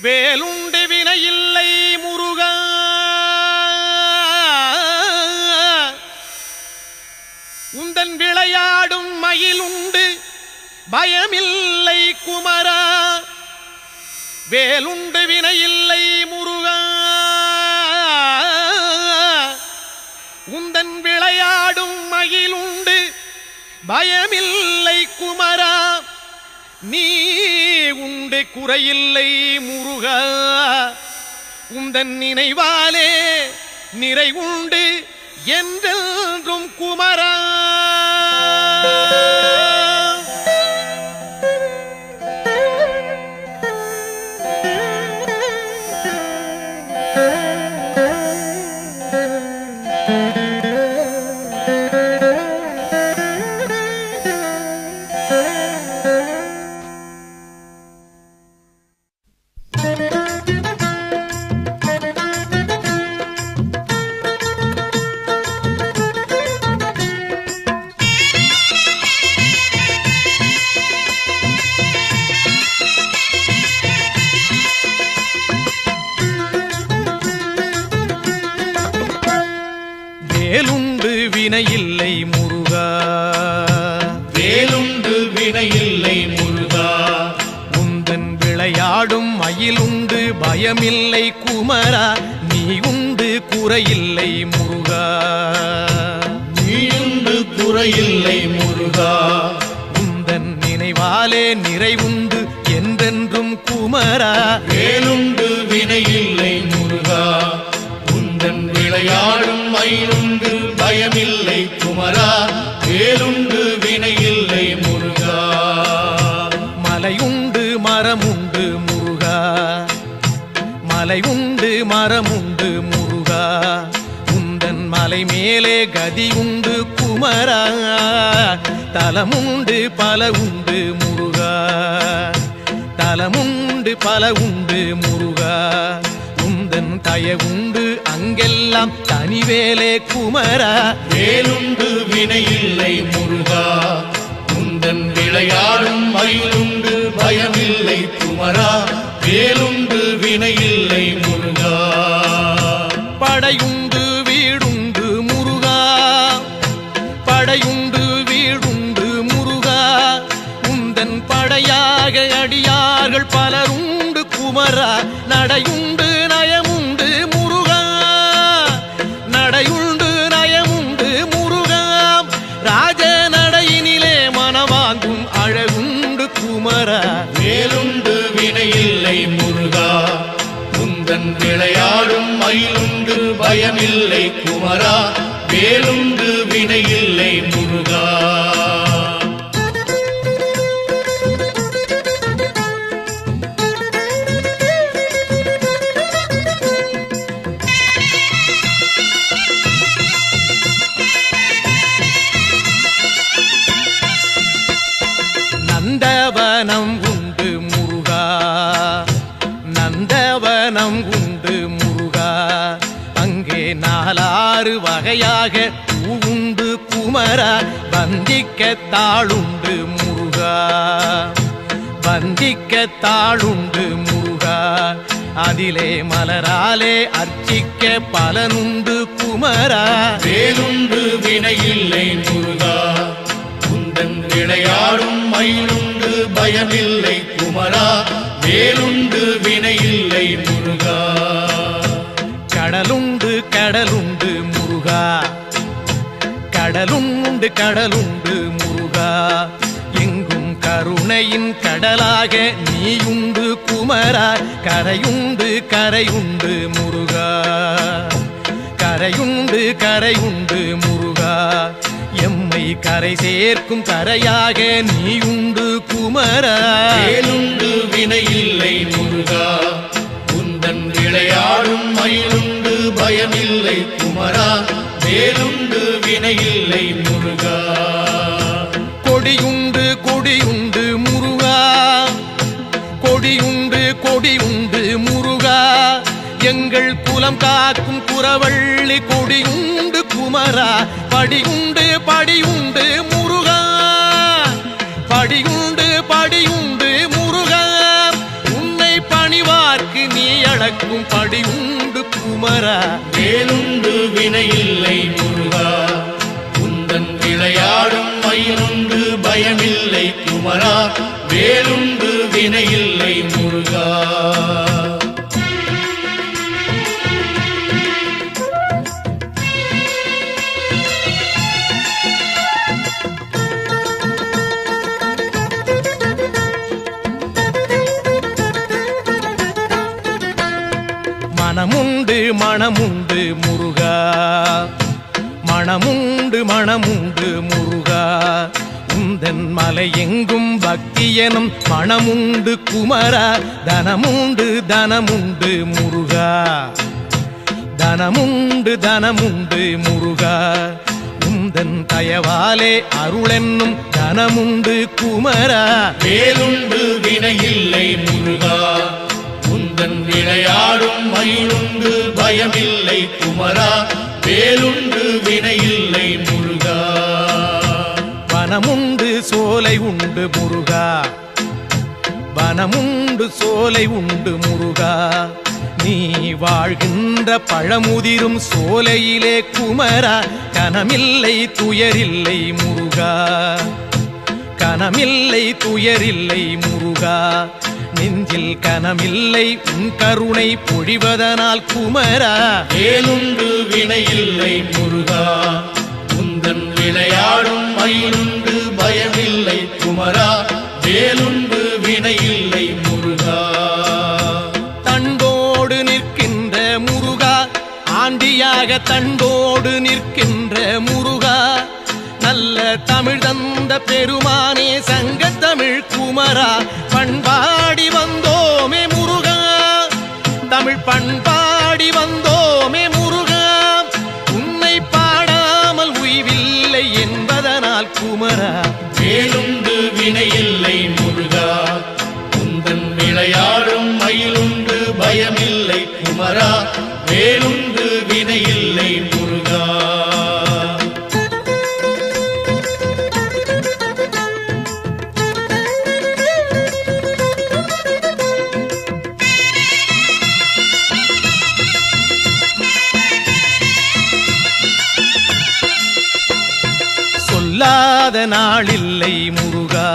வேலுண்டு வினையில்லை முருகா, உந்தன் விளையாடும் மயிலுண்டு பயமில்லை குமரா. வேலுண்டு வினையில்லை முருகா, உந்தன் விளையாடும் மயிலுண்டு பயமில்லை குமரா. நீ உண்டு குறையில்லை முருகா, உந்தன் நினைவாலே நிறை உண்டு என்றென்றும் குமரா. வேலுண்டு வினையில்லை முருகா, வேலுண்டு வினையில்லை முருகா, உந்தன் விளையாடும் மயிலுண்டு பயமில்லை குமரா. நீ உண்டு குறையில்லை முருகா, நீயுண்டு குறையில்லை முருகா, உந்தன் நினைவாலே நிறைவுண்டு என்றென்றும் குமரா. வேலுண்டு வினையில்லை முருகா, உந்தன் விளையாடும் மயிலுண்டு பயமில்லை குமரா. வேலுண்டு வினையில்லை முருகா, மலையுண்டு மரமுண்டு முருகா, மலையுண்டு மரமுண்டு முருகா, உந்தன் மலை மேலே கதியுண்டு குமரா. தலமுண்டு பல உண்டு முருகா, தலமுண்டு பல உண்டு முருகா, உந்தன் தயவுண்டு அங்கெல்லாம் தனிவேலே குமரா. வேலுண்டு வினையில்லை முருகா, உந்தன் விளையாடும் மயிலுண்டு பயமில்லை குமரா. வேலுண்டு வினையில்லை முருகா, படையுண்டு வீடுண்டு முருகா, படையுண்டு வீடுண்டு முருகா, உந்தன் படையாக அடியார்கள் பலருண்டு குமரா. நடையுண்டு நயமுண்டு முருகா, நடையுண்டு நயமுண்டு முருகா, ராஜ நடையினிலே மனவாங்கும் அழகுண்டு குமரா. வேலுண்டு வினையில்லை முருகா, உந்தன் விளையாடும் மயிலுண்டு பயமில்லை குமரா. வேலுண்டு வினையில்லை முருகா, நந்தவனம் உண்டு முருகா, நந்தவனம் உண்டு முருகா, அங்கே நாலாறு வகையாக பூவுண்டு குமரா. வந்திக்க தாளுண்டு முருகா, வந்திக்க தாளுண்டு முருகா, அதிலே மலராலே அர்ச்சிக்க பலனுண்டு குமரா. வேலுண்டு வினையில்லை முருகா, உந்தன் விளையாடும் மயிலுண்டு பயமில்லை குமரா. வேலுண்டு வினையில்லை முருகா, கடலுண்டு கடலுண்டு முருகா, கடலுண்டு கடலுண்டு முருகா, எங்கும் கருணையின் கடலாக நீயுண்டு குமரா. கரையுண்டு கரையுண்டு முருகா, கரையுண்டு கரையுண்டு முருகா, எம்மை கரை சேர்க்கும் கரையாக நீயுண்டு குமரா. வேலுண்டு வினையில்லை முருகா, உந்தன் விளையாடும் மயிலுண்டு பயமில்லை குமரா. வேலுண்டு வினையில்லை முருகா, கொடியுண்டு கொடியுண்டு முருகா, கொடியுண்டு கொடியுண்டு முருகா, எங்கள் குலம் காக்கும் குறவள்ளி கொடியுண்டு குமரா. படியுண்டு படியுண்டு முருகா, படியுண்டு படியுண்டு முருகா, உன்னை பணிவார்க்கு கடக்கும் படி உண்டு குமரா. வேலுண்டு வினையில்லை முருகா, உந்தன் விளையாடும் மயிலுண்டு பயமில்லை குமரா. வேலுண்டு வினையில்லை முருகா. மனமுண்டு மனமுண்டு முருகா, மனமுண்டு மனமுண்டு முருகா. உந்தன் மலை எங்கும் பக்தி எனும் மனமுண்டு குமரா. தனமுண்டு தனமுண்டு முருகா, தனமுண்டு தனமுண்டு முருகா. உந்தன் தயவாலே அருளென்னும் தனமுண்டு குமரா. வேலுண்டு வினையில்லை முருகா, உந்தன் விளையாடும் மயிலுண்டு பயமில்லை குமரா. வேலுண்டு வினையில்லை முருகா. வனமுண்டு சோலை உண்டு முருகா, வனமுண்டு சோலை உண்டு முருகா. நீ வாழ்கின்ற பழமுதிரும் சோலையிலே குமரா. கனமில்லை துயரில்லை முருகா, கனமில்லை துயரில்லை முருகா. நெஞ்சில் கனமில்லை உன் கருணை பொழிவதனால் குமரா. வேலுண்டு வினையில்லை முருகா, உந்தன் விளையாடும் மயிலுண்டு பயமில்லை குமரா. வேலுண்டு வினையில்லை முருகா. தண்டோடு நிற்கின்ற முருகா, ஆண்டியாக தண்டோடு நிற்கின்ற முருகா. நல்ல தமிழ் தந்த பெருமானே சங்கத்தமிழ் குமரா. பண்பாடி வந்தோமே முருகா, தமிழ் பண்பாடி வந்தோமே முருகா. உன்னை பாடாமல் உய்வில்லை என்பதனால் குமரா. வேலுண்டு வினையில்லை முருகா, உந்தன் விளையாடும் மயிலுண்டு பயமில்லை குமரா. வேலுண்டு வினையில்லை முருகா. சொல்லாத நாளில்லை முருகா,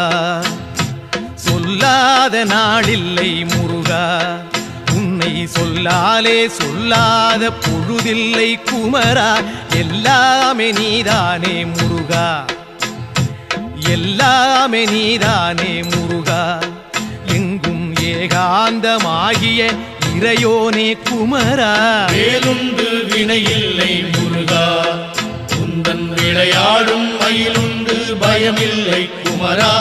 சொல்லாத நாளில்லை முருகா. உன்னை சொல்லாலே சொல்லாத பொழுதில்லை குமரா. எல்லாமே நீதானே முருகா, எல்லாமே நீதானே முருகா. எங்கும் ஏகாந்தமாகிய இறையோனே குமரா. வேலுண்டு வினையில்லை முருகா, உந்தன் விளையாடும் மயிலுண்டு பயமில்லை குமரா.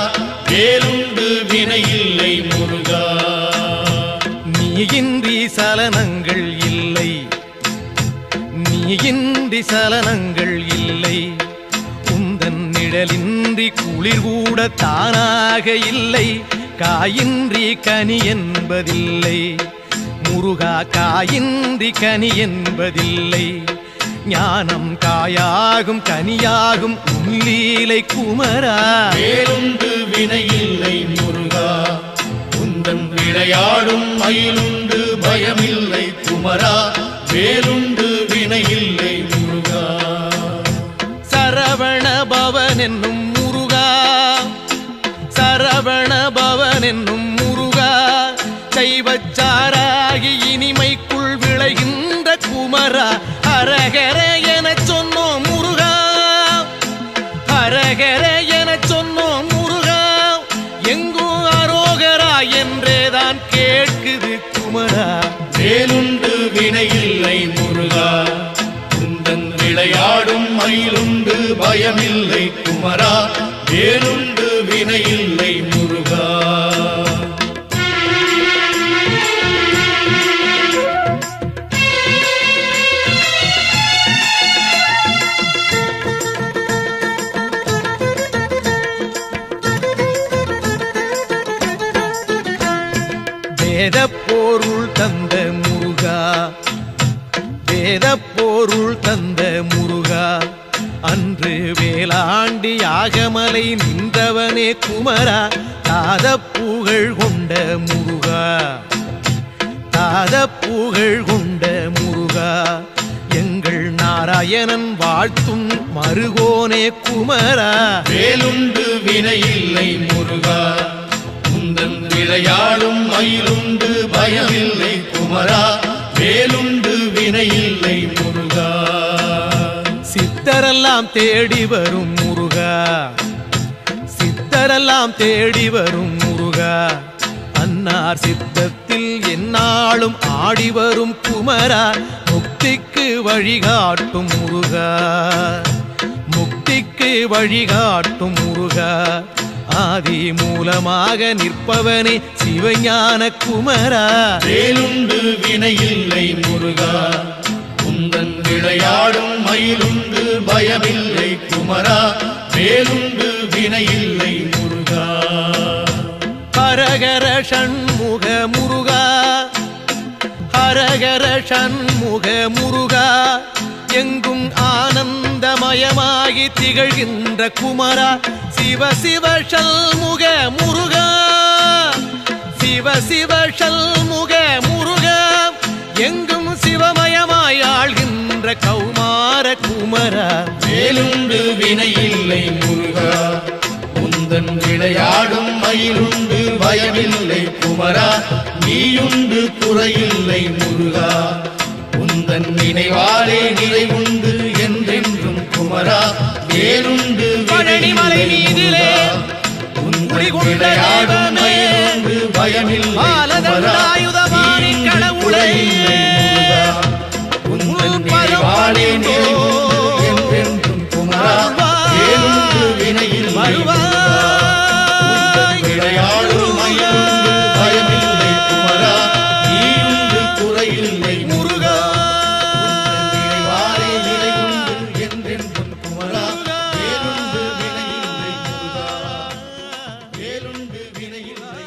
வேலுண்டு வினையில்லை முருகா. நீயின்றி சலனங்கள் இல்லை, நீயின்றி சலனங்கள் இல்லை. உந்தன் நிழலின்றி குளிர் கூட தானாக இல்லை. காயின்றி கனி என்பதில்லை முருகா, காயின்றி கனி என்பதில்லை. ஞானம் காயாகும் கனியாகும் உள்ளீலை குமரா. வேலுண்டு வினையில்லை முருகா, உந்தன் விளையாடும் மயிலுண்டு பயமில்லை குமரா. வேலுண்டு வினையில்லை முருகா. சரவண பவன் என்னும் முருகா, சரவண பவன் என்னும் முருகா. சைவச்சாராகி இனிமைக்குள் விளைகின்ற குமரா. ஹரஹர என சொன்னோம் முருகா, ஹரஹர என சொன்னோம் முருகா. எங்கும் அரோகரா என்றேதான் கேட்குது குமரா. வேலுண்டு வினையில்லை முருகா, உந்தன் விளையாடும் மயிலுண்டு பயமில்லை குமரா. வேலுண்டு வினையில்லை முருகா. வேதப்பொருள் தந்த முருகா, வேதப்பொருள் தந்த முருகா. அன்று வேளாண்டி யாகமலை நின்றவனே குமரா. தாத புகழ் கொண்ட முருகா, மாறாத புகழ் கொண்ட முருகா எங்கள் நாராயணன் வாழ்த்தும் மருகோனே குமரா வேலுண்டு வினையில்லை முருகா உந்தன் விளையாடும் மயிலுண்டு பயமில்லை குமரா வேலுண்டு வினையில்லை முருகா சித்தரெல்லாம் தேடி வரும் முருகா சித்தரெல்லாம் தேடி வரும் முருகா அன்னார் சித்தத்தில் எந்நாளும் ஆடி வரும் குமரா முக்திக்கு வழிகாட்டும் முருகா முக்திக்கு வழிகாட்டும் முருகா ஆதி மூலமாக நிற்பவனே சிவஞான குமரா வேலுண்டு வினையில்லை முருகா உந்தன் விளையாடும் மயிலுண்டு பயமில்லை குமரா வேலுண்டு வினையில்லை முருகா ஹரஹர ஷண்முக முருகா ஹரஹர ஷண்முக முருகா எங்கும் ஆனந்தமயமாகி திகழ்கின்ற குமரா சிவ சிவ ஷண்முக முருகா சிவ சிவ ஷண்முக முருகா எங்கும் சிவமயமாய் ஆள்கின்ற கௌமார குமரா வேலுண்டு வினையில்லை முருகா உந்தன் விளையாடும் மயிலுண்டு பயமில்லை குமரா நீயுண்டு குறையில்லை முருகா உந்தன் நினைவாலே நிறைவுண்டு என்றென்றும் குமரா வேலுண்டு பழனிமலை மீதிலே விளையாடும் மயிலுண்டு பயமில்லை பாலதண்டாயுதபாணி கடவுளே உந்தன் நினைவாலே நிறைவுண்டு என்றென்றும் குமரா வேலுண்டு வினையில் விளையாடும் மயிலுண்டு பயமில்லை குமரா நீயுண்டு குறையில்லை முருகா நினைவாலே நிறைவுண்டு என்றென்றும் குமரா வேலுண்டு வினையில்லை முருகா வேலுண்டு வினையில்லை முருகா வேலுண்டு வினையில்லை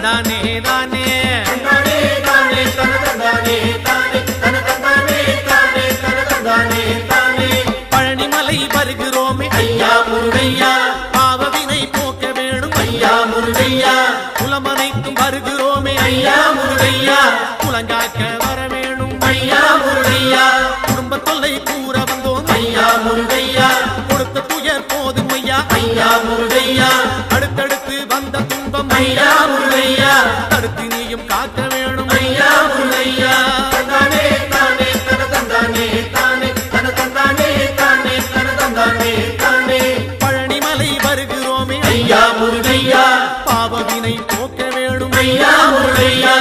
தந்தானே தானே தந்தானே தானே தன தந்தானே தானே தன தந்தானே தானே தன தந்தானே தானே பழனிமலை வருகிறோமே ஐயா முருகையா பாவவினை போக்க வேணும் ஐயா முருகையா குலமனைக்கும் வருகிறோமே ஐயா முருகையா குலங்காக்க வர வேணும் ஐயா முருகையா குடும்ப தொல்லை கூற வந்தோம் ஐயா முருகையா கொடுத்த துயர் போதும் ஐயா ஐயா முருகையா அடுத்தடுத்து வந்த துன்பம் ஐயா முருகையா தடுத்து நீயும் காக்க வேணும் ஐயா முருகையா தந்தானே தானே தன தந்தானே தானே தன தந்தானே தானே தன தந்தானே தானே பழனிமலை வருகிறோமே ஐயா முருகையா பாவவினை போக்க வேணும் ஐயா முருகையா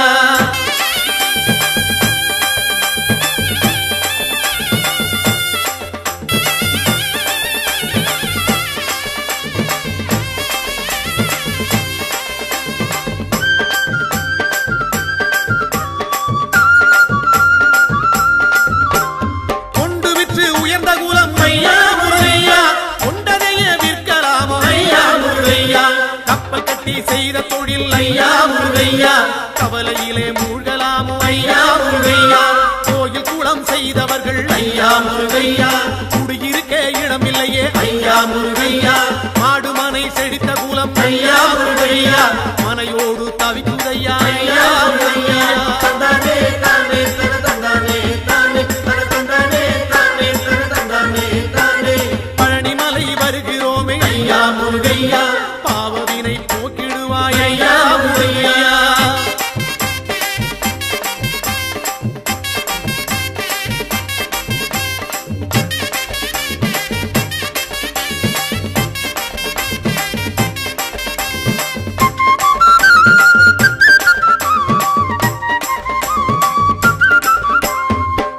கொண்டு விற்று உயர்ந்த குலம் ஐயா முருகையா கொண்டதையே விற்கலாமோ ஐயா முருகையா கப்பல் கட்டி செய்த தொழில் ஐயா முருகையா கவலையிலே மூழ்கலாமோ ஐயா முருகையா கோயில் குளம் செய்தவர்கள் ஐயா முருகையா குடியிருக்க இடமில்லையே ஐயா முருகையா மாடுமனை செழித்த குலம் ஐயா முருகையா மனையோடு தவிக்குதையா ஐயா முருகையா தந்தானே தானே தன தந்தானே தானே தன தந்தானே தானே தன தந்தானே தானே பழனிமலை வருகிறோமே ஐயா முருகையா பாவவினை போக்கிடுவாய் ஐயா முருகையா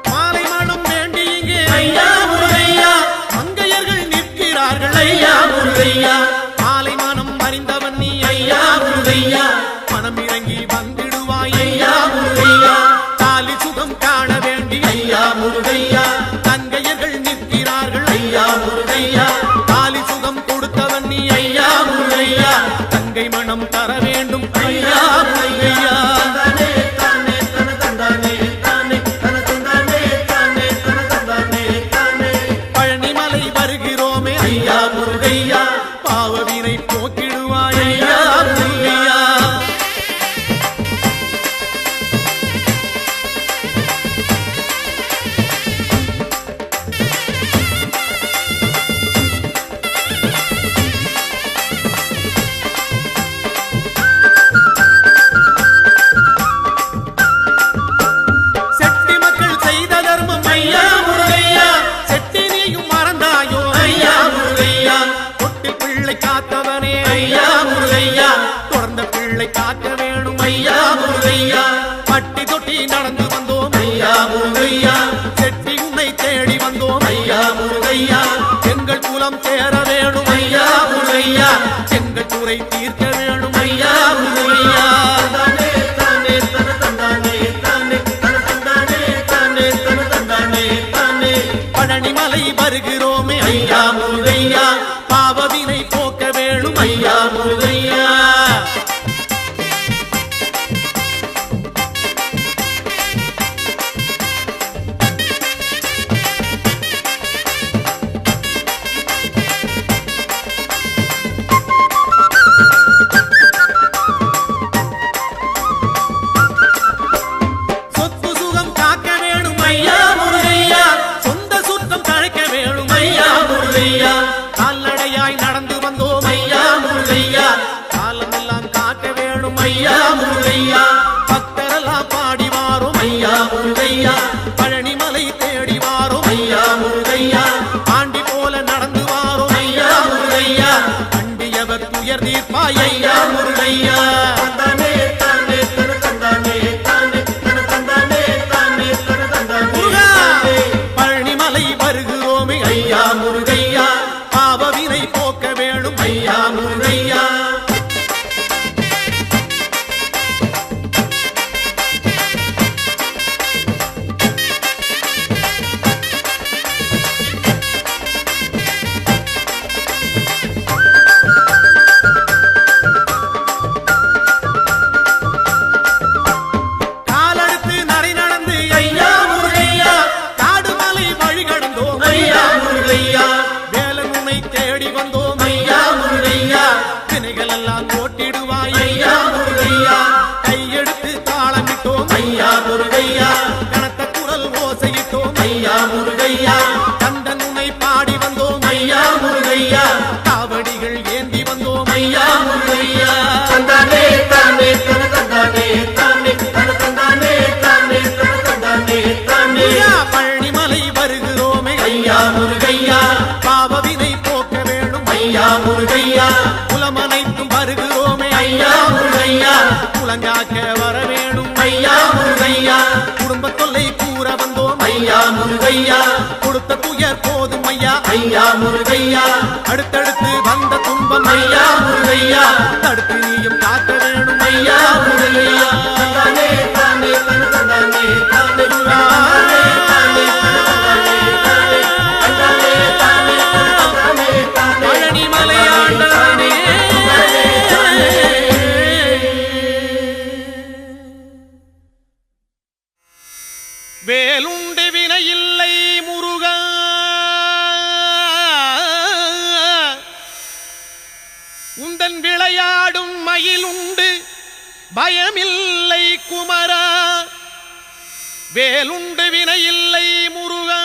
மாலை மனம் வேண்டி இங்கே ஐயா முருகையா மங்கையர்கள் நிற்கிறார்கள் ஐயா முருகையா மாலை மனம் அறிந்தவன் நீ ஐயா முருகையா மனம் இறங்கி வந்திடுவாய் ஐயா முருகையா தாலி சுகம் காண வேண்டி ஐயா முருகையா தங்கையர்கள் நிற்கிறார்கள் ஐயா முருகையா தாலி சுகம் கொடுத்தவன் நீ ஐயா முருகையா தங்கை மனம் தர வேண்டும் ஐயா முருகையா தந்தானே தானே தன தந்தானே தானே தன தந்தானே தானே தன தந்தானே தானே பழனிமலை வருகிறோமே ஐயா முருகையா பாவவினை போக்கிடுவாய் ஐயா முருகையா செட்டி மக்கள் செய்த தர்மம் ஐயா முருகையா செட்டி நீயும் மறந்தாயோ ஐயா முருகையா தொட்டி பிள்ளை காத்தவனே ஐயா முருகையா தொடர்ந்த பிள்ளை காக்க வேணும் ஐயா முருகையா பட்டி தொட்டி நடந்து வந்தோம் ஐயா முருகையா செட்டி உன்னை தேடி வந்தோம் ஐயா முருகையா எங்கள் குலம் சேர வேணும் ஐயா முருகையா எங்கள் குறை தீர்க்க வேணும் ஐயா முருகையா தந்தானே தானே தன தந்தானே தானே தன தந்தானே தானே தன தந்தானே தானே பழனிமலை வருகிறோமே ஐயா முருகையா பாவவினை போக்க வேணும் ஐயா முருகையா சொத்து சுகம் காக்க வேணும் ஐயா முருகையா சொந்த சுத்தம் தழைக்க வேணும் ஐயா முருகையா கால்நடையாய் நடந்து வந்தோம் ஐயா முருகையா காலமெல்லாம் காக்க வேணும் ஐயா முருகையா பக்தரெல்லாம் பாடி வாரோம் ஐயா முருகையா பழனிமலை தேடி வாரோம் ஐயா முருகையா ஆண்டி போல நடந்து வாரோம் ஐயா முருகையா அண்டியவர் துயர் தீர்ப்பாய் ஐயா முருகையா தந்தானே தானே தன தந்தானே தானே தன தந்தானே தானே தன தந்தானே முருகா! தானே பழனிமலை வருகிறோமே ஐயா முருகையா பாவவினை போக்க வேணும் ஐயா முருகையா வினைகள் எல்லாம் ஓட்டிடுவாய் ஐயா முருகையா கையெடுத்து தாளமிட்டோம் ஐயா முருகையா கனத்த குரல் ஓசையிட்டோம் ஐயா முருகையா கந்தனுனை பாடி வந்தோம் ஐயா முருகையா காவடிகள் ஏந்தி வந்தோம் ஐயா முருகையா தந்தானே தானே தன தந்தானே தானே தன தந்தானே தானே தன தந்தானே தானே பழனிமலை வருகிறோமே ஐயா முருகையா பாவவினை போக்க வேணும் ஐயா முருகையா குலமனைத்தும் வருகிறோமே ஐயா முருகையா குலங்காக்க வர வேணும் ஐயா முருகையா குடும்ப தொல்லை கூற வந்தோம் ஐயா முருகையா கொடுத்த துயர் போதும் ஐயா ஐயா முருகையா அடுத்தடுத்து வந்த துன்பம் ஐயா முருகையா தடுத்து நீயும் காக்க வேணும் ஐயா முருகையா தந்தானே தானே தன தந்தானே தானே தானே தானே தந்தானே தானே தந்தானே தானே தந்தானே தானே பழனிமலை ஆண்டவனே வேலுண்டு வினையில்லை முருகா உந்தன் விளையாடும் மயிலுண்டு பயமில்லை குமரா வேலுண்டு வினையில்லை முருகா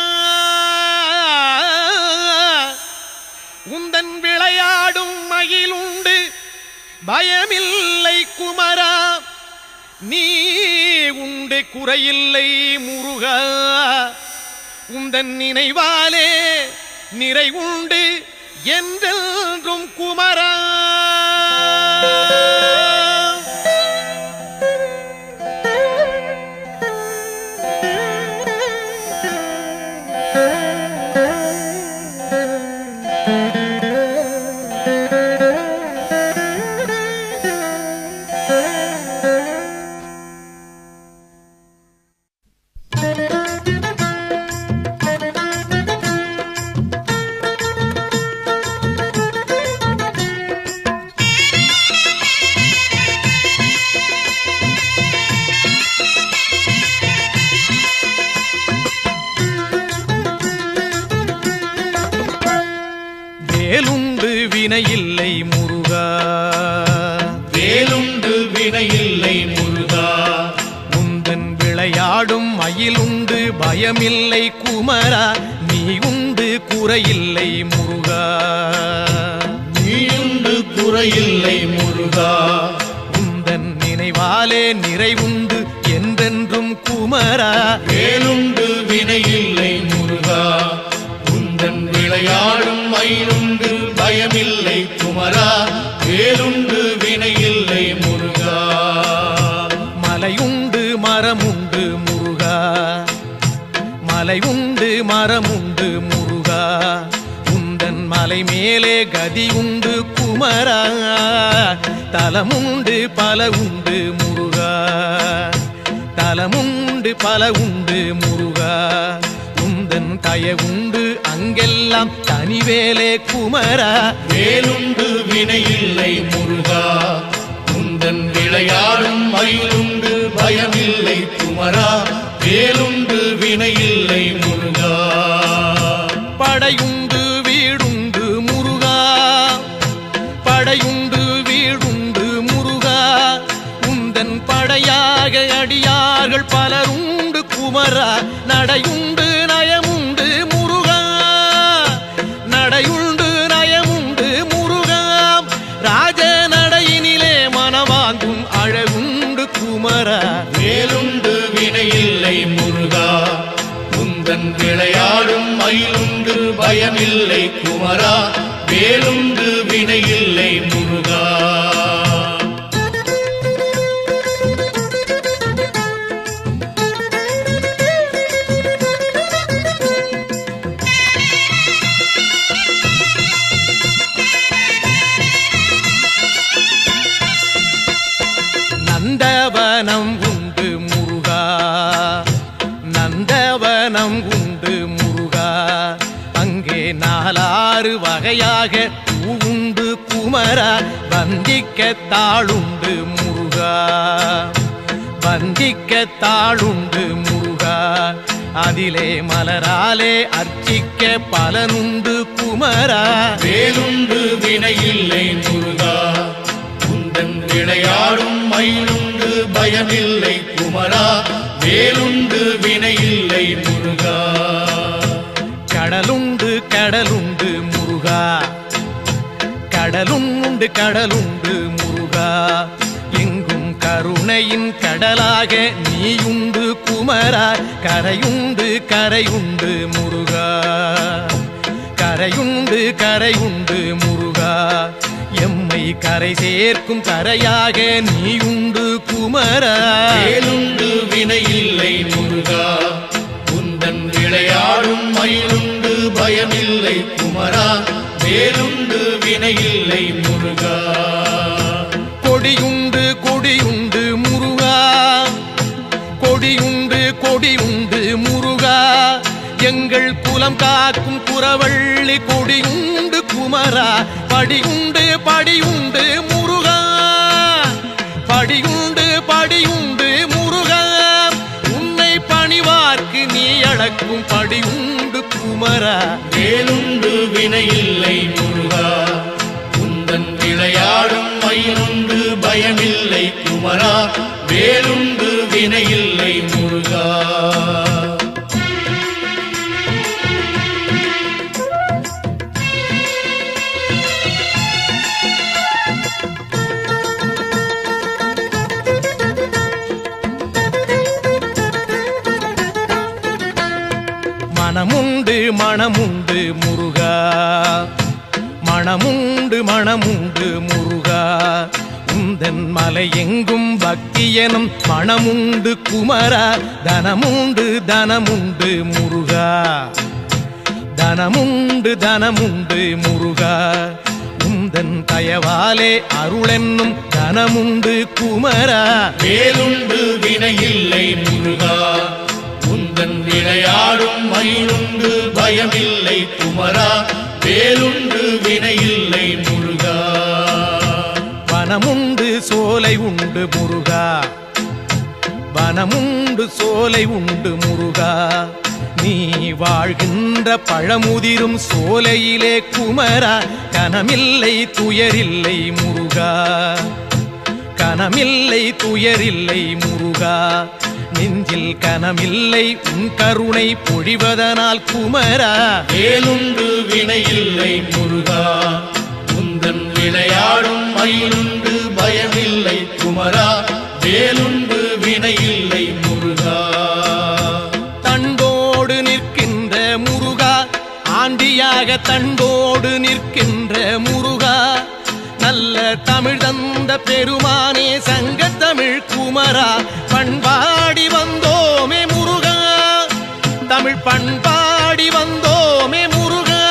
உந்தன் விளையாடும் மயிலுண்டு பயமில்லை குமரா நீ உண்டு குறையில்லை முருகா உந்தன் நினைவாலே நிறைவுண்டு என்றென்றும் குமரா வேலுண்டு வினையில்லை முருகா வேலுண்டு வினையில்லை முருகா உந்தன் விளையாடும் மயிலுண்டு பயமில்லை குமரா நீ உண்டு குறையில்லை முருகா நீயுண்டு குறையில்லை முருகா உந்தன் நினைவாலே நிறைவுண்டு என்றென்றும் குமரா வேலுண்டு வினையில்லை முருகா உந்தன் விளையாடும் மயிலுண்டு பயமில்லை குமரா வேலுண்டு வினையில்லை முருகா மலையுண்டு மரமுண்டு முருகா மலையுண்டு மரமுண்டு முருகா உந்தன் மலை மேலே கதி உண்டு குமரா தலமுண்டு பல உண்டு முருகா தலமுண்டு பல உண்டு முருகா உந்தன் தயவுண்டு அங்கெல்லாம் தனிவேலே குமரா வேலுண்டு வினையில்லை முருகா உந்தன் விளையாடும் மயிலுண்டு பயமில்லை குமரா வேலுண்டு வினையில்லை முருகா படையுண்டு வீடுண்டு முருகா படையுண்டு வீடுண்டு முருகா உந்தன் படையாக அடியார்கள் பலருண்டு குமரா நடையுண்டு நயமுண்டு முருகா நடையுண்டு நயமுண்டு முருகா ராஜ நடையினிலே மனவாங்கும் அழகுண்டு குமரா வேலுண்டு வினையில்லை முருகா உந்தன் விளையாடும் மயிலுண்டு பயமில்லை குமரா வேலுண்டு வினையில்லை முருகா நந்தவனம் உண்டு முருகா நந்தவனம் உண்டு முருகா அங்கே நாலாறு வகையாக பூவுண்டு குமரா வந்திக்க தாளுண்டு முருகா வந்திக்க தாளுண்டு முருகா அதிலே மலராலே அர்ச்சிக்க பலனுண்டு குமரா வேலுண்டு வினையில்லை முருகா விளையாடும் மயிலுண்டு பயமில்லை குமரா வேலுண்டு வினையில்லை முருகா கடலுண்டு கடலுண்டு முருகா கடலுண்டு கடலுண்டு முருகா எங்கும் கருணையின் கடலாக நீயுண்டு குமரா கரையுண்டு கரையுண்டு முருகா கரையுண்டு கரையுண்டு முருகா எம்மை கரை சேர்க்கும் கரையாக நீயுண்டு குமரா வேலுண்டு வினையில்லை முருகா உந்தன் விளையாடும் மயிலுண்டு பயமில்லை குமரா வேலுண்டு வினையில்லை முருகா கொடியுண்டு கொடியுண்டு முருகா கொடியுண்டு கொடியுண்டு முருகா எங்கள் குலம் காக்கும் குறவள்ளி கொடியுண்டு குமரா படியுண்டு படியுண்டு முருகா படியுண்டு படியுண்டு முருகா உன்னை பணிவார்க்கு நீ அளக்கும் படியுண்டு குமரா வேலுண்டு வினையில்லை முருகா உந்தன் விளையாடும் மயிலுண்டு பயமில்லை குமரா வேலுண்டு வினையில்லை முருகா மனமுண்டு மனமுண்டு முருகா மனமுண்டு மனமுண்டு முருகா உந்தன் மலை எங்கும் பக்தியனும் மனமுண்டு குமரா தனமுண்டு தனமுண்டு முருகா தனமுண்டு தனமுண்டு முருகா உந்தன் தயவாலே அருளென்னும் தனமுண்டு குமரா வேலுண்டு வினையில்லை முருகா உந்தன் விளையாடும் மயிலுண்டு பயமில்லை குமரா வேலுண்டு வினையில்லை முருகா வனமுண்டு சோலை உண்டு முருகா வனமுண்டு சோலை உண்டு முருகா நீ வாழ்கின்ற பழமுதிரும் சோலையிலே குமரா கனமில்லை துயரில்லை முருகா கனமில்லை துயரில்லை முருகா நெஞ்சில் கனமில்லை உன் கருணை பொழிவதனால் குமரா வேலுண்டு வினையில்லை முருகா உந்தன் விளையாடும் மயிலுண்டு பயமில்லை குமரா வேலுண்டு வினையில்லை முருகா தண்டோடு நிற்கின்ற முருகா ஆண்டியாக தண்டோடு நிற்கின்ற முருகா நல்ல தமிழ் தந்த பெருமானே சங்க தமிழ் குமரா பண்பாடி வந்தோமே முருகா தமிழ் பண்பாடி வந்தோமே முருகா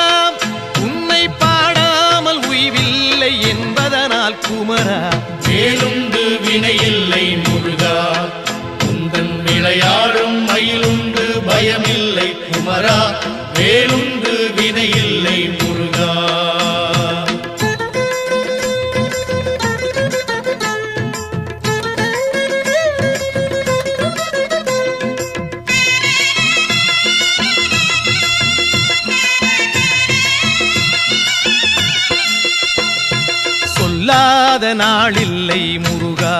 உன்னை பாடாமல் உய்வில்லை என்பதனால் குமரா வேலுண்டு வினையில்லை முருகா உந்தன் விளையாடும் மயிலுண்டு பயமில்லை குமரா வேலுண்டு வினையில்லை முருகா சொல்லாத நாளில்லை முருகா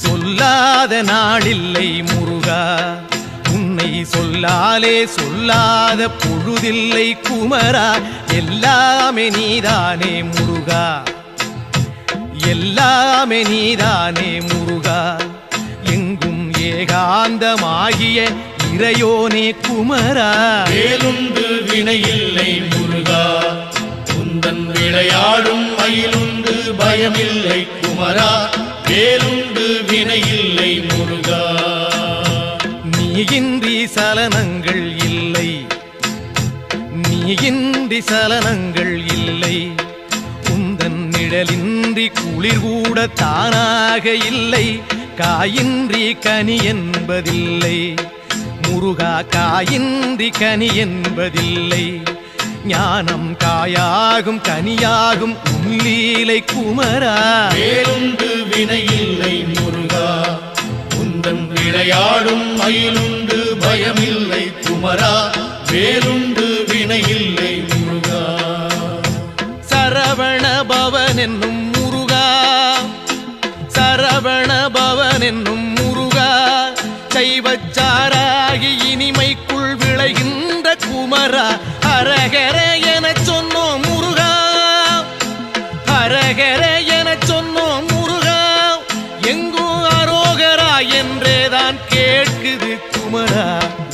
சொல்லாத நாளில்லை முருகா உன்னை சொல்லாலே சொல்லாத பொழுதில்லை குமரா எல்லாமே நீதானே முருகா எல்லாமே நீதானே முருகா எங்கும் ஏகாந்தமாகிய இறையோனே குமரா வேலுண்டு வினையில்லை முருகா உந்தன் விளையாடும் மயிலுண்டு பயமில்லை குமரா வேலுண்டு வினையில்லை முருகா நீயின்றி சலனங்கள் இல்லை நீயின்றி சலனங்கள் இல்லை உந்தன் நிழலின்றி குளிர் கூட தானாக இல்லை காயின்றி கனி என்பதில்லை முருகா காயின்றி கனி என்பதில்லை ஞானம் காயாகும் கனியாகும் உன்லீலை குமரா வேலுண்டு வினையில்லை முருகா உந்தன் விளையாடும் மயிலுண்டு பயமில்லை குமரா வேலுண்டு வினையில்லை முருகா சரவண பவன் என்னும் முருகா சரவண பவன் என்னும் முருகா, சைவச்சாராகி இனிமைக்குள் விளைகின்ற குமரா, ஹரஹர எனச் சொன்னோம் முருகா, ஹரஹர எனச் சொன்னோம் முருகா, எங்கும் அரோகரா என்றேதான் கேட்குது குமரா.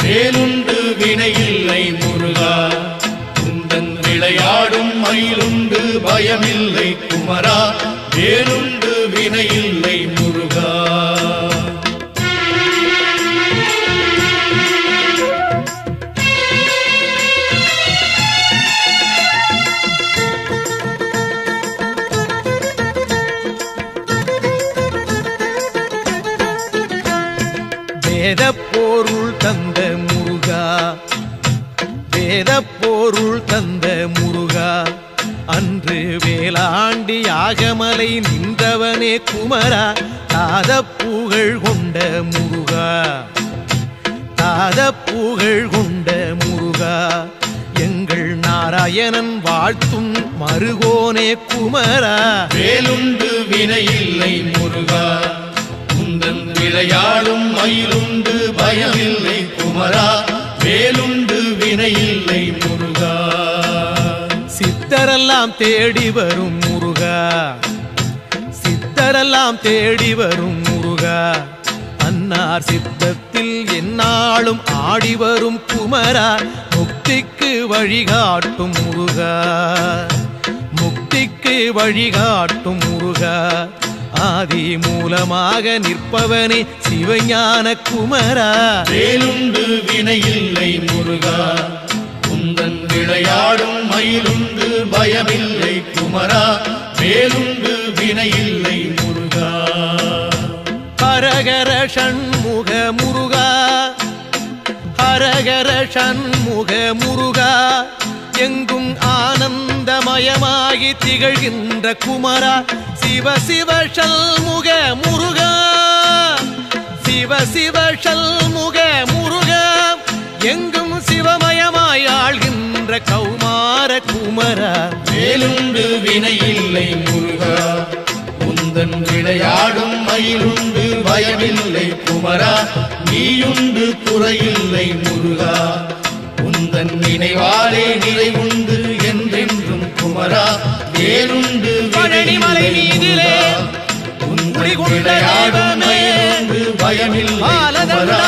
வேலுண்டு வினையில்லை முருகா, உந்தன் விளையாடும் மயிலுண்டு பயமில்லை குமரா, வேலுண்டு வினையில்லை முருகா. வேதப்பொருள் தந்த முருகா, வேதப்பொருள் தந்த முருகா, அன்று வேளாண்டி யாகமலை நின்றவனே குமரா, தாதப்புகழ் கொண்ட முருகா, தாதப்புகழ் கொண்ட முருகா, எங்கள் நாராயணன் வாழ்த்தும் மருகோனே குமரா. வேலுண்டு வினையில்லை முருகா, உந்தன் விளையாடும் மயிலுண்டு பயமில்லை குமரா, வேலுண்டு வினையில்லை முருகா. சித்தரெல்லாம் தேடி வரும் முருகா, சித்தரெல்லாம் தேடி வரும் முருகா, அன்னார் சித்தத்தில் எந்நாளும் ஆடி வரும் குமரா, முக்திக்கு வழிகாட்டும் முருகா, முக்திக்கு வழிகாட்டும் முருகா, ஆதி மூலமாக நிற்பவனே சிவஞான குமரா. வேலுண்டு வினையில்லை முருகா, உந்தன் விளையாடும் மயிலுண்டு பயமில்லை குமரா, வேலுண்டு வினையில்லை முருகா. ஹரஹர ஷண்முக முருகா, ஹரஹர ஷண்முக முருகா, எங்கும் ஆனந்தமயமாகி திகழ்கின்ற குமரா, சிவ சிவ ஷண்முக முருகா, சிவ சிவ ஷண்முக முருகா, எங்கும் சிவமயமாய் ஆள்கின்ற கௌமார குமரா. வேலுண்டு வினையில்லை முருகா, உந்தன் விளையாடும் மயிலுண்டு பயமில்லை குமரா, நீயுண்டு குறையில்லை முருகா, உந்தன் நினைவாலே நிறைவுண்டு என்றென்றும் குமரா, வேலுண்டு பழனிமலை மீதிலே உந்தன் விளையாடும் மயிலுண்டு பயமில்லை குமரா,